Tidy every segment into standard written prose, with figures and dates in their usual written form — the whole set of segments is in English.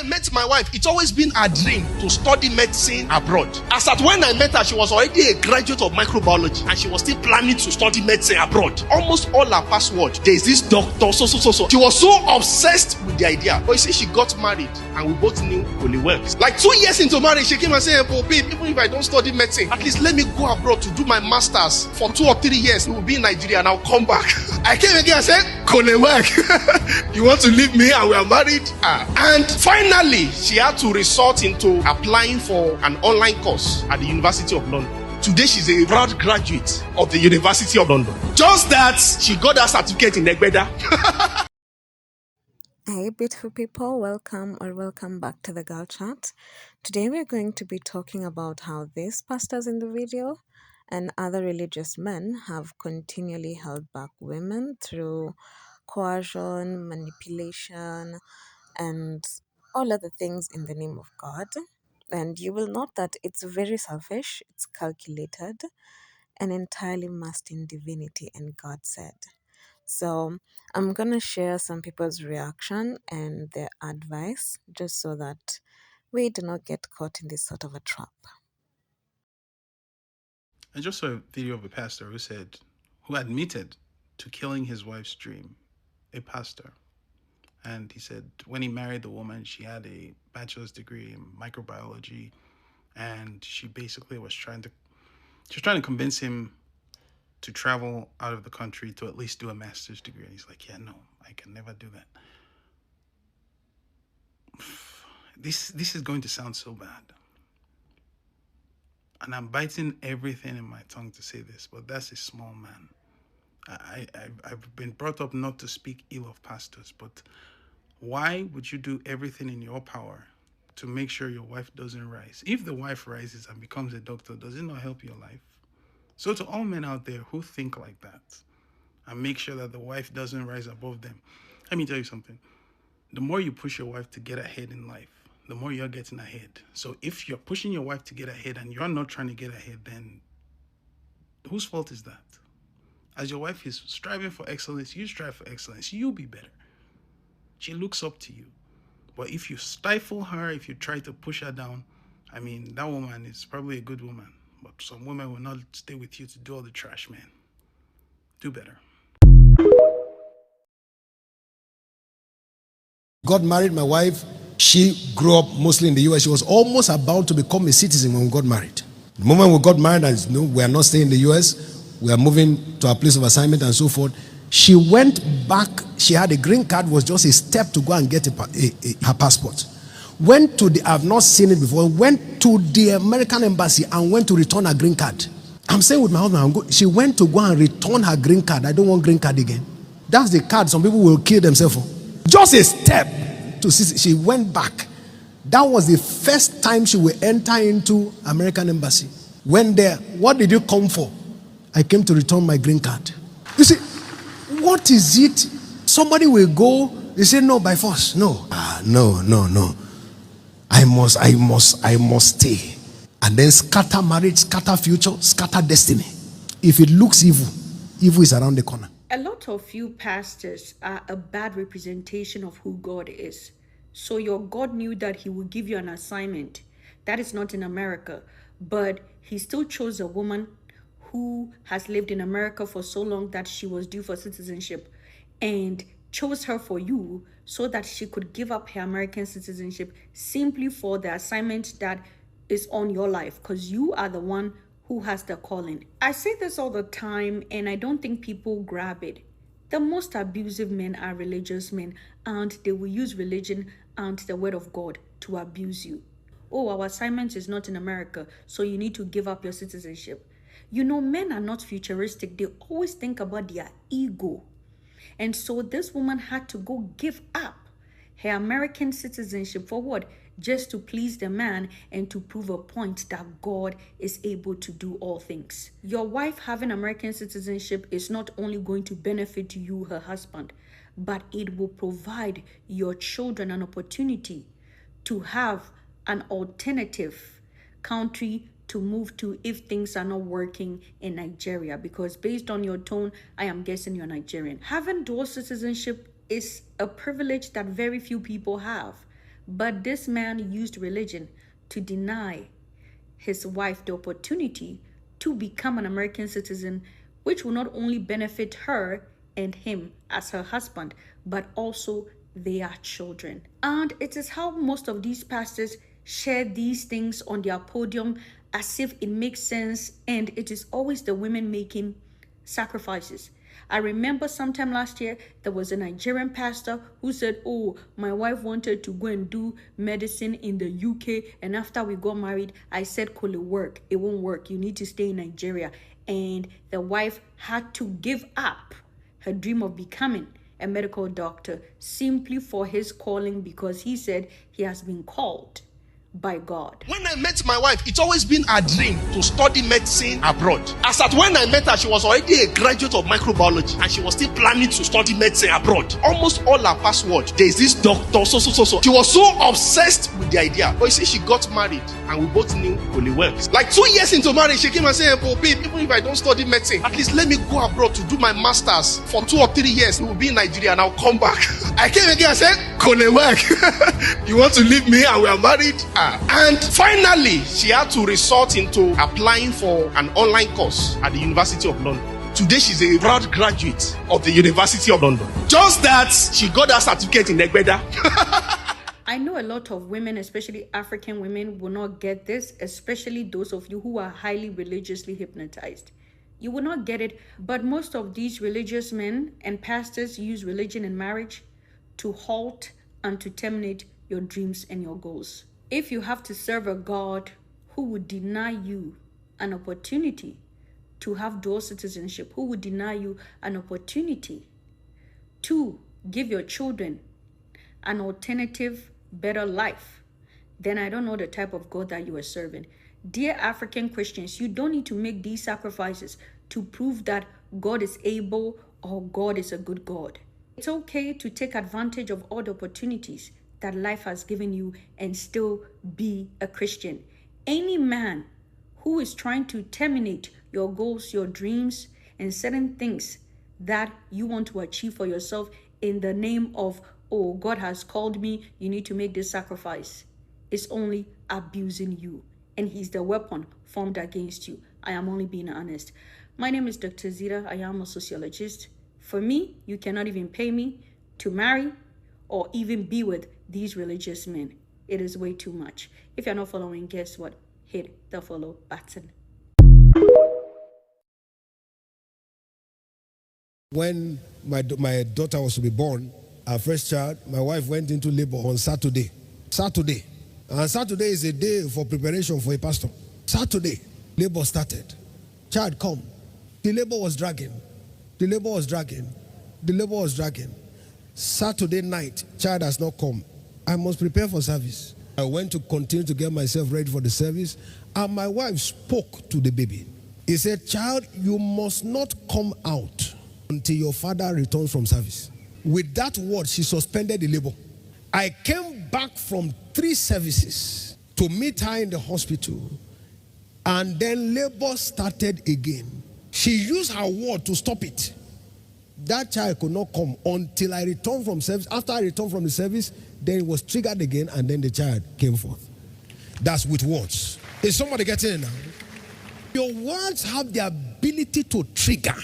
I met my wife, it's always been a dream to study medicine abroad. As at when I met her, she was already a graduate of microbiology and she was still planning to study medicine abroad. Almost all her password, there's this doctor, so. She was so obsessed with the idea. But you see, she got married and we both knew Holy Works. Like 2 years into marriage, she came and said, oh babe, even if I don't study medicine, at least let me go abroad to do my master's for 2 or 3 years. We will be in Nigeria and I'll come back. I came again and said, Holy Work, you want to leave me and we are married? And finally, she had to resort into applying for an online course at the University of London. Today, she's a proud graduate of the University of London. Just that she got her certificate in Egbeda. Hey beautiful people, welcome back to the Girl Chat. Today we're going to be talking about how these pastors in the video and other religious men have continually held back women through coercion, manipulation, and all other things in the name of God. And you will note that it's very selfish, it's calculated, and entirely masked in divinity and God said. So I'm gonna share some people's reaction and their advice just so that we do not get caught in this sort of a trap. I just saw a video of a pastor who admitted to killing his wife's dream, a pastor. And he said when he married the woman, she had a bachelor's degree in microbiology, and she basically was trying to convince him to travel out of the country to at least do a master's degree. And he's like, yeah, no, I can never do that. This is going to sound so bad. And I'm biting everything in my tongue to say this, but that's a small man. I've been brought up not to speak ill of pastors, but why would you do everything in your power to make sure your wife doesn't rise? If the wife rises and becomes a doctor, does it not help your life? So to all men out there who think like that and make sure that the wife doesn't rise above them, let me tell you something. The more you push your wife to get ahead in life, the more you're getting ahead. So if you're pushing your wife to get ahead and you're not trying to get ahead, then whose fault is that? As your wife is striving for excellence, you strive for excellence. You'll be better. She looks up to you. But if you stifle her, if you try to push her down, that woman is probably a good woman. But some women will not stay with you to do all the trash, man. Do better. Got married, my wife, she grew up mostly in the US. She was almost about to become a citizen when we got married. The moment we got married, as you know, we are not staying in the US, we are moving to our place of assignment and so forth. She went back, she had a green card, was just a step to go and get her passport. Went to I've not seen it before, went to the American embassy and went to return her green card. I'm saying with my husband, she went to go and return her green card. I don't want green card again. That's the card some people will kill themselves for. Just a step to see, she went back. That was the first time she will enter into American embassy. Went there, what did you come for? I came to return my green card. You see, what is it? Somebody will go, they say no by force. No. No. I must stay. And then scatter marriage, scatter future, scatter destiny. If it looks evil, evil is around the corner. A lot of you pastors are a bad representation of who God is. So your God knew that he would give you an assignment. That is not in America. But he still chose a woman who has lived in America for so long that she was due for citizenship, and chose her for you so that she could give up her American citizenship simply for the assignment that is on your life, because you are the one who has the calling. I say this all the time and I don't think people grab it. The most abusive men are religious men, and they will use religion and the word of God to abuse you. Oh, our assignment is not in America, so you need to give up your citizenship. You know, men are not futuristic. They always think about their ego. And so this woman had to go give up her American citizenship for what? Just to please the man and to prove a point that God is able to do all things. Your wife having American citizenship is not only going to benefit you, her husband, but it will provide your children an opportunity to have an alternative country to move to if things are not working in Nigeria, because based on your tone, I am guessing you're Nigerian. Having dual citizenship is a privilege that very few people have, But this man used religion to deny his wife the opportunity to become an American citizen, which will not only benefit her and him as her husband, but also their children. And it is how most of these pastors share these things on their podium as if it makes sense, and it is always the women making sacrifices. I remember sometime last year, there was a Nigerian pastor who said, oh, my wife wanted to go and do medicine in the UK. And after we got married, I said, could it work? It won't work. You need to stay in Nigeria. And the wife had to give up her dream of becoming a medical doctor simply for his calling, because he said he has been called by God. When I met my wife, it's always been a dream to study medicine abroad. As at when I met her, she was already a graduate of microbiology and she was still planning to study medicine abroad. Almost all her password, there's this doctor, so. She was so obsessed with the idea. But you see, she got married and we both knew Holy Wells. Like 2 years into marriage, she came and said, oh babe, even if I don't study medicine, at least let me go abroad to do my masters for 2 or 3 years. We will be in Nigeria and I'll come back. I came again and said, Holy Wells, you want to leave me and we are married? And finally, she had to resort into applying for an online course at the University of London. Today, she's a proud graduate of the University of London. Just that she got her certificate in Egbeda. I know a lot of women, especially African women, will not get this, especially those of you who are highly religiously hypnotized. You will not get it, but most of these religious men and pastors use religion and marriage to halt and to terminate your dreams and your goals. If you have to serve a God who would deny you an opportunity to have dual citizenship, who would deny you an opportunity to give your children an alternative, better life, then I don't know the type of God that you are serving. Dear African Christians, you don't need to make these sacrifices to prove that God is able or God is a good God. It's okay to take advantage of all the opportunities that life has given you and still be a Christian. Any man who is trying to terminate your goals, your dreams, and certain things that you want to achieve for yourself in the name of, oh, God has called me, you need to make this sacrifice, is only abusing you. And he's the weapon formed against you. I am only being honest. My name is Dr. Zita. I am a sociologist. For me, you cannot even pay me to marry or even be with these religious men. It is way too much. If you're not following, guess what? Hit the follow button. When my daughter was to be born, our first child, my wife went into labor on Saturday. And Saturday is a day for preparation for a pastor. Saturday, labor started. Child come. The labor was dragging. Saturday night, child has not come. I must prepare for service. I went to continue to get myself ready for the service, and my wife spoke to the baby. He said, child, you must not come out until your father returns from service. With that word, she suspended the labor. I came back from 3 services to meet her in the hospital, and then labor started again. She used her word to stop it. That child could not come until I returned from service. After I returned from the service, then it was triggered again, and then the child came forth. That's with words. Is somebody getting it now? Your words have the ability to trigger.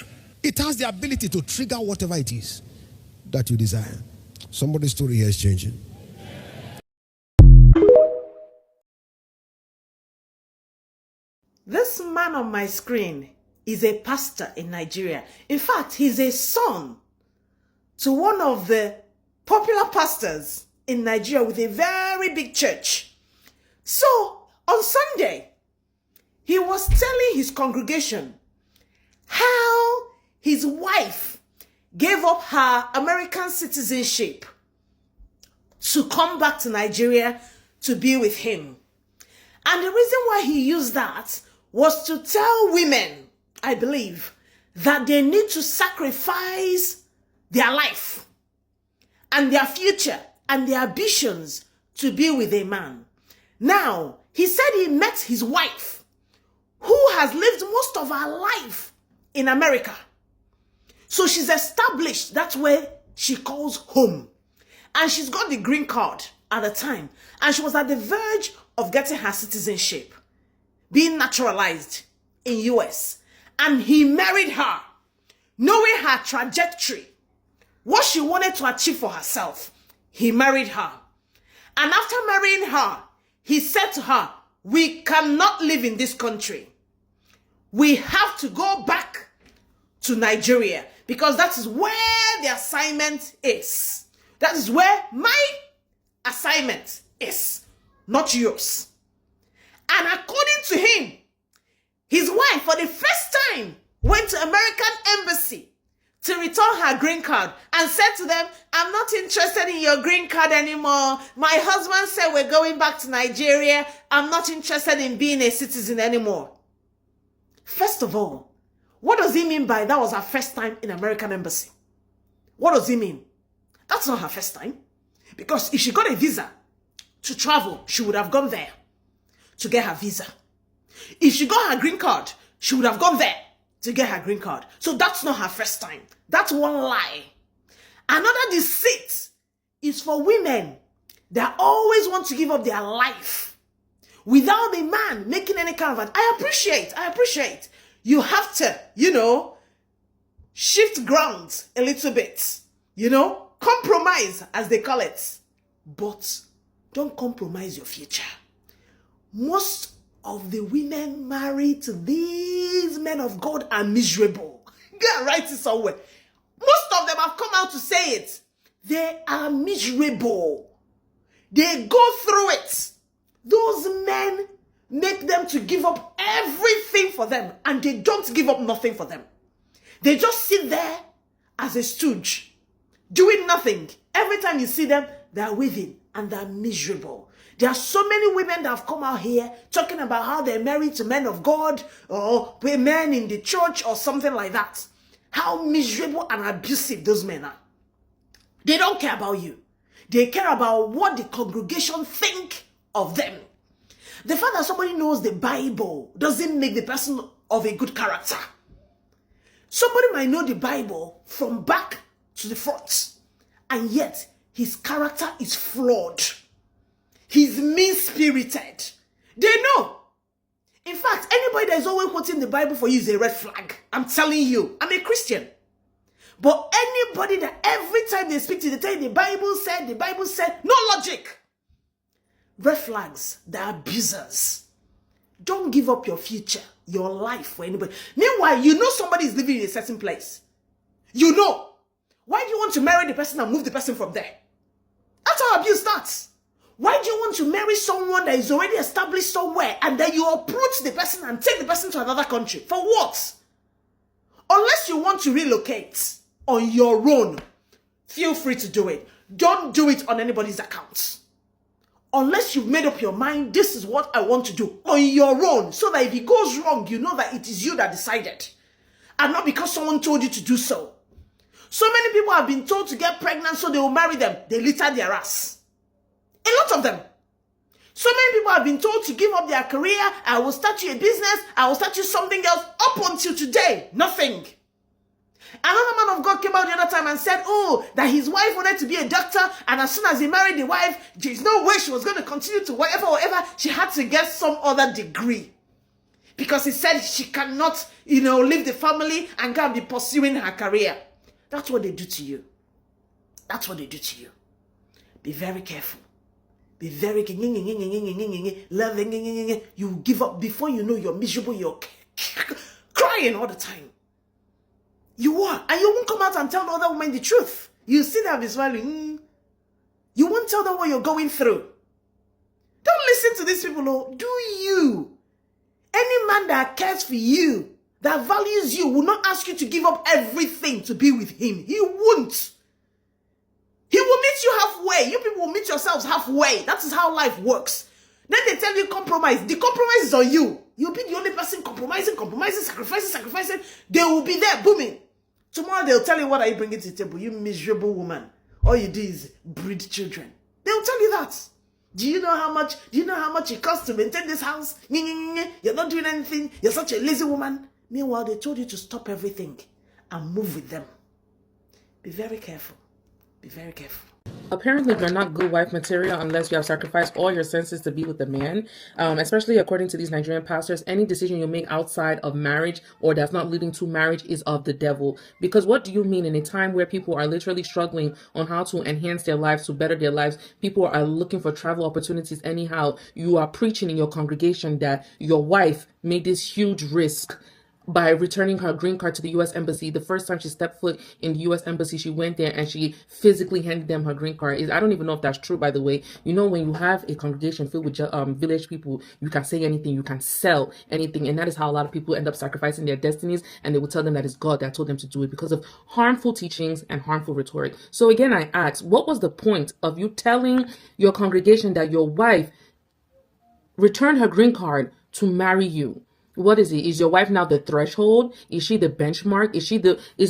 It has the ability to trigger whatever it is that you desire. Somebody's story here is changing. This man on my screen is a pastor in Nigeria. In fact, he's a son to one of the popular pastors in Nigeria with a very big church. So, on Sunday, he was telling his congregation how his wife gave up her American citizenship to come back to Nigeria to be with him. And the reason why he used that was to tell women, I believe, that they need to sacrifice their life and their future and their ambitions to be with a man. Now, he said he met his wife, who has lived most of her life in America. So she's established, that's where she calls home. And she's got the green card. at the time, and she was at the verge of getting her citizenship, being naturalized in US. And he married her, knowing her trajectory, what she wanted to achieve for herself. He married her. And after marrying her, he said to her, we cannot live in this country. We have to go back to Nigeria, because that is where the assignment is. That is where my assignment is, not yours. And according to him, his wife, for the first time, went to American embassy to return her green card and said to them, I'm not interested in your green card anymore. My husband said we're going back to Nigeria. I'm not interested in being a citizen anymore. First of all, what does he mean by that was her first time in American embassy? What does he mean? That's not her first time. Because if she got a visa to travel, she would have gone there to get her visa. If she got her green card, she would have gone there to get her green card. So that's not her first time. That's one lie. Another deceit is for women that always want to give up their life without the man making any kind of I appreciate. You have to, shift ground a little bit, compromise as they call it. But don't compromise your future. Most of the women married to these men of God are miserable. Go and write it somewhere. Most of them have come out to say it. They are miserable. They go through it. Those men make them to give up everything for them, and they don't give up nothing for them. They just sit there as a stooge, doing nothing. Every time you see them, they're waving and they're miserable. There are so many women that have come out here talking about how they're married to men of God or men in the church or something like that. How miserable and abusive those men are. They don't care about you. They care about what the congregation think of them. The fact that somebody knows the Bible doesn't make the person of a good character. Somebody might know the Bible from back to the front, and yet his character is flawed. He's mean-spirited. They know. In fact, anybody that is always quoting the Bible for you is a red flag. I'm telling you, I'm a Christian. But anybody that every time they speak to you, they tell you the Bible said, no logic. Red flags, they're abusers. Don't give up your future, your life for anybody. Meanwhile, you know somebody is living in a certain place. You know. Why do you want to marry the person and move the person from there? That's how abuse starts. Why do you want to marry someone that is already established somewhere and then you approach the person and take the person to another country? For what? Unless you want to relocate on your own, feel free to do it. Don't do it on anybody's account. Unless you've made up your mind, this is what I want to do on your own, so that if it goes wrong, you know that it is you that decided and not because someone told you to do so. So many people have been told to get pregnant so they will marry them. They litter their ass. A lot of them. So many people have been told to give up their career. I will start you a business. I will start you something else. Up until today, nothing. Another man of God came out the other time and said, that his wife wanted to be a doctor, and as soon as he married the wife, there's no way she was going to continue to whatever. She had to get some other degree. Because he said she cannot, leave the family and go and be pursuing her career. That's what they do to you. That's what they do to you. Be very careful. Be very loving. You give up before you know you're miserable. You're crying all the time. You are. And you won't come out and tell the other woman the truth. You sit there and be smiling. You won't tell them what you're going through. Don't listen to these people. Do you? Any man that cares for you, that values you, will not ask you to give up everything to be with him. He won't. He will meet you halfway. You people will meet yourselves halfway. That is how life works. Then they tell you compromise. The compromise is on you. You'll be the only person compromising, sacrificing. They will be there booming. Tomorrow they'll tell you, what are you bringing to the table? You miserable woman. All you do is breed children. They'll tell you that. Do you know how much it costs to maintain this house? You're not doing anything. You're such a lazy woman. Meanwhile, they told you to stop everything and move with them. Be very careful. Be very careful. Apparently, you're not good wife material unless you have sacrificed all your senses to be with the man. Especially according to these Nigerian pastors, any decision you make outside of marriage or that's not leading to marriage is of the devil. Because what do you mean in a time where people are literally struggling on how to enhance their lives, to better their lives? People are looking for travel opportunities anyhow. You are preaching in your congregation that your wife made this huge risk by returning her green card to the U.S. Embassy. The first time she stepped foot in the U.S. Embassy, she went there and she physically handed them her green card. I don't even know if that's true, by the way. You know, when you have a congregation filled with village people, you can say anything, you can sell anything. And that is how a lot of people end up sacrificing their destinies. And they will tell them that it's God that told them to do it because of harmful teachings and harmful rhetoric. So again, I ask, what was the point of you telling your congregation that your wife returned her green card to marry you? What is it? Is your wife now the threshold? Is she the benchmark? Is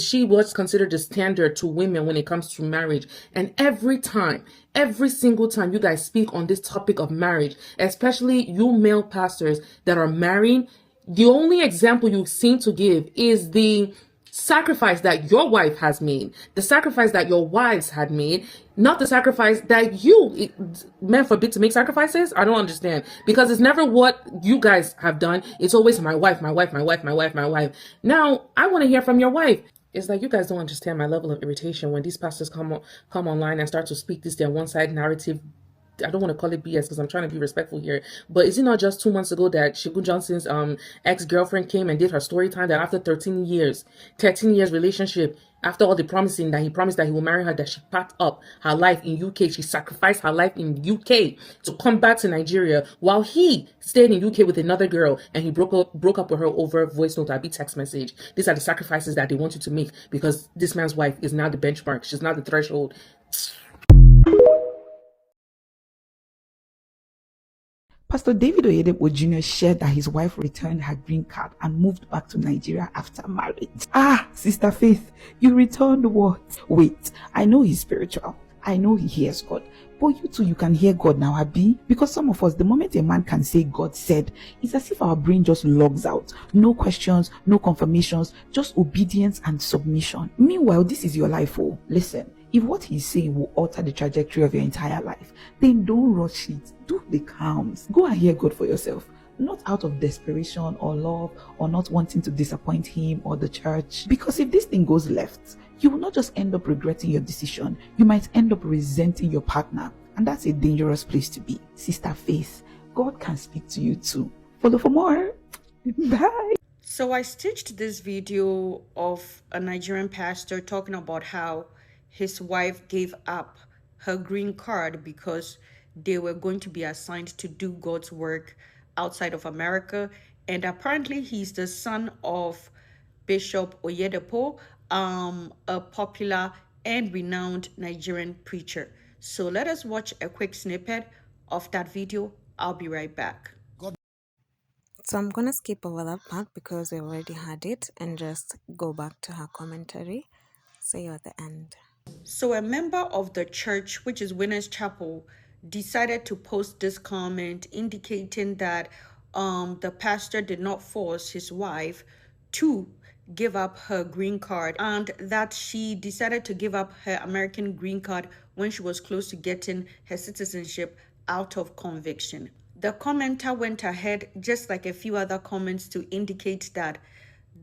she what's considered the standard to women when it comes to marriage? And every single time you guys speak on this topic of marriage, especially you male pastors that are married, the only example you seem to give is the sacrifice that your wife has made, the sacrifice that your wives had made, not the sacrifice that you meant forbid to make sacrifices. I don't understand, because it's never what you guys have done. It's always my wife, my wife, my wife, my wife, my wife. Now I want to hear from your wife. It's like you guys don't understand my level of irritation when these pastors come online and start to speak their one-side narrative. I don't want to call it BS because I'm trying to be respectful here. But is it not just 2 months ago that Shegun Johnson's ex-girlfriend came and did her story time that after 13 years relationship, after all the promising that he promised that he will marry her, that she packed up her life in UK. She sacrificed her life in UK to come back to Nigeria while he stayed in UK with another girl, and he broke up with her over voice note or text message. These are the sacrifices that they want you to make because this man's wife is now the benchmark. She's not the threshold. Pastor David Oyedepo Jr. shared that his wife returned her green card and moved back to Nigeria after marriage. Sister Faith, you returned what? Wait, I know he's spiritual. I know he hears God. But you too, you can hear God now, Abi. Because some of us, the moment a man can say God said, it's as if our brain just logs out. No questions, no confirmations, just obedience and submission. Meanwhile, this is your life, oh. Listen. If what he's saying will alter the trajectory of your entire life, then don't rush it. Do the calms. Go and hear God for yourself. Not out of desperation or love or not wanting to disappoint him or the church. Because if this thing goes left, you will not just end up regretting your decision. You might end up resenting your partner. And that's a dangerous place to be. Sister Faith, God can speak to you too. Follow for more. Bye. So I stitched this video of a Nigerian pastor talking about how his wife gave up her green card because they were going to be assigned to do God's work outside of America. And apparently he's the son of Bishop Oyedepo, a popular and renowned Nigerian preacher. So let us watch a quick snippet of that video. I'll be right back. So I'm going to skip over that part because we already had it and just go back to her commentary. See you at the end. So a member of the church, which is Winners Chapel, decided to post this comment indicating that the pastor did not force his wife to give up her green card and that she decided to give up her American green card when she was close to getting her citizenship out of conviction. The commenter went ahead, just like a few other comments, to indicate that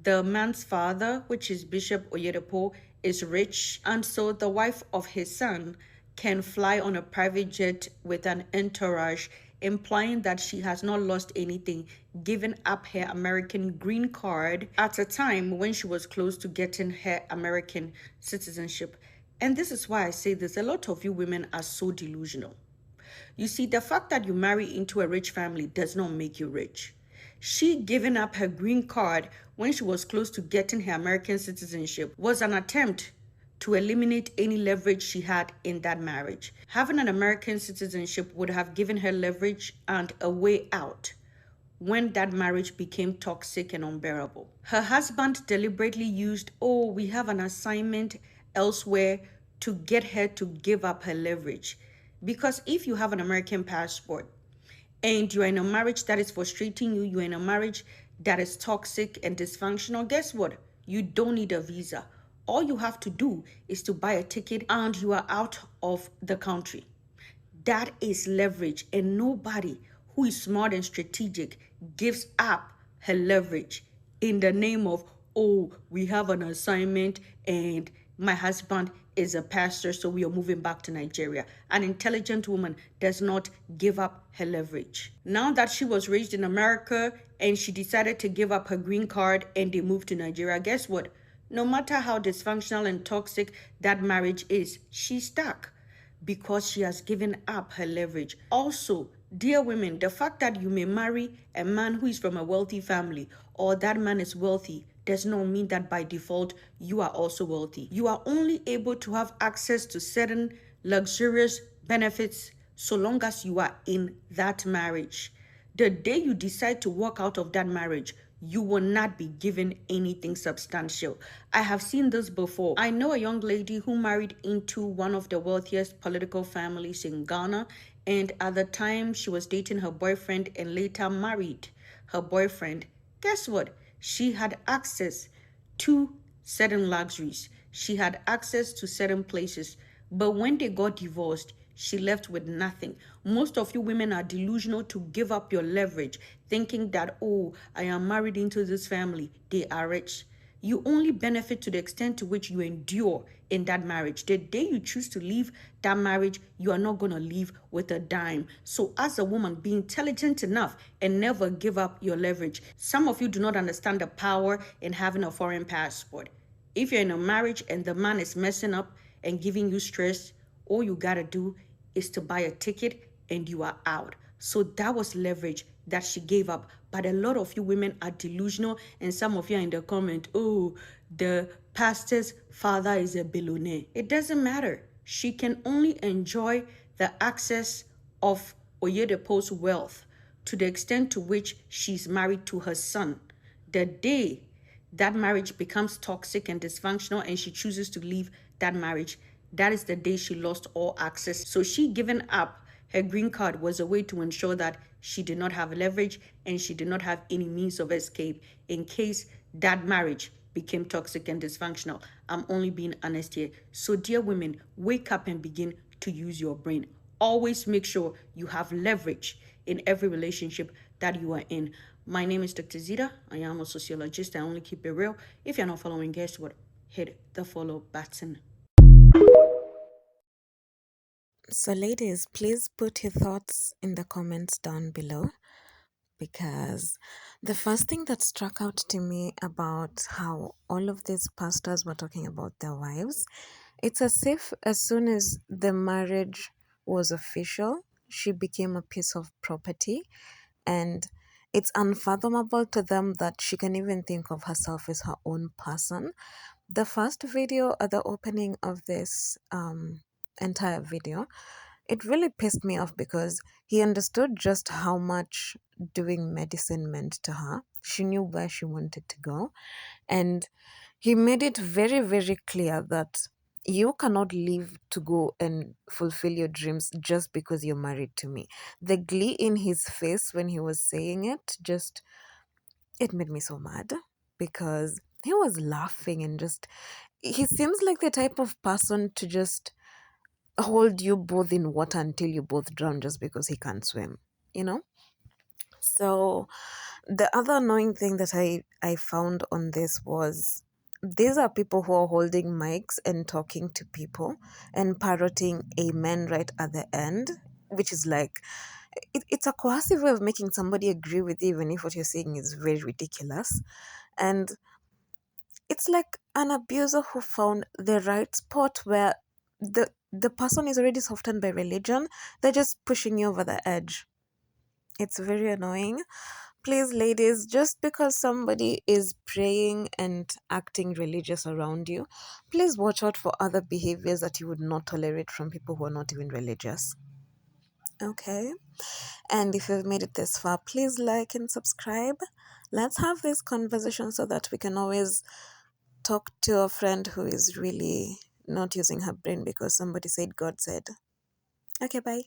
the man's father, which is Bishop Oyedepo, is rich, and so the wife of his son can fly on a private jet with an entourage, implying that she has not lost anything, giving up her American green card at a time when she was close to getting her American citizenship. And this is why I say this: a lot of you women are so delusional. You see, the fact that you marry into a rich family does not make you rich. She giving up her green card when she was close to getting her American citizenship was an attempt to eliminate any leverage she had in that marriage. Having an American citizenship would have given her leverage and a way out when that marriage became toxic and unbearable. Her husband deliberately used, we have an assignment elsewhere, to get her to give up her leverage. Because if you have an American passport, and you're in a marriage that is frustrating you, you're in a marriage that is toxic and dysfunctional, guess what? You don't need a visa. All you have to do is to buy a ticket and you are out of the country. That is leverage, and nobody who is smart and strategic gives up her leverage in the name of, oh, we have an assignment and my husband is a pastor, so we are moving back to Nigeria. An intelligent woman does not give up her leverage. Now that she was raised in America and she decided to give up her green card and they moved to Nigeria, guess what? No matter how dysfunctional and toxic that marriage is, she's stuck because she has given up her leverage. Also, dear women, the fact that you may marry a man who is from a wealthy family or that man is wealthy does not mean that by default you are also wealthy. You are only able to have access to certain luxurious benefits so long as you are in that marriage. The day you decide to walk out of that marriage, you will not be given anything substantial. I have seen this before. I know a young lady who married into one of the wealthiest political families in Ghana, and at the time she was dating her boyfriend and later married her boyfriend. Guess what? She had access to certain luxuries. She had access to certain places. But when they got divorced, she left with nothing. Most of you women are delusional to give up your leverage, thinking that, oh, I am married into this family. They are rich. You only benefit to the extent to which you endure in that marriage. The day you choose to leave that marriage, you are not going to leave with a dime. So as a woman, be intelligent enough and never give up your leverage. Some of you do not understand the power in having a foreign passport. If you're in a marriage and the man is messing up and giving you stress, all you got to do is to buy a ticket and you are out. So that was leverage that she gave up. But a lot of you women are delusional, and some of you are in the comment, oh, the pastor's father is a billionaire. It doesn't matter. She can only enjoy the access of Oyedepo's wealth to the extent to which she's married to her son. The day that marriage becomes toxic and dysfunctional and she chooses to leave that marriage, that is the day she lost all access. So she giving up her green card was a way to ensure that she did not have leverage and she did not have any means of escape in case that marriage became toxic and dysfunctional. I'm only being honest here. So dear women, wake up and begin to use your brain. Always make sure you have leverage in every relationship that you are in. My name is Dr. Zita. I am a sociologist. I only keep it real. If you're not following, guess what? Hit the follow button. So, ladies, please put your thoughts in the comments down below, because the first thing that struck out to me about how all of these pastors were talking about their wives, it's as if as soon as the marriage was official, she became a piece of property, and it's unfathomable to them that she can even think of herself as her own person. The first video at the opening of this entire video, it really pissed me off because he understood just how much doing medicine meant to her. She knew where she wanted to go, and he made it very, very clear that you cannot leave to go and fulfill your dreams just because you're married to me. The glee in his face when he was saying it, just, it made me so mad, because he was laughing and just, he seems like the type of person to just hold you both in water until you both drown just because he can't swim, you know? So the other annoying thing that I found on this was, these are people who are holding mics and talking to people and parroting amen right at the end, which is like, it's a coercive way of making somebody agree with you even if what you're saying is very ridiculous. And it's like an abuser who found the right spot where the person is already softened by religion. They're just pushing you over the edge. It's very annoying. Please, ladies, just because somebody is praying and acting religious around you, please watch out for other behaviors that you would not tolerate from people who are not even religious. Okay? And if you've made it this far, please like and subscribe. Let's have this conversation so that we can always talk to a friend who is really not using her brain because somebody said God said. Okay, bye.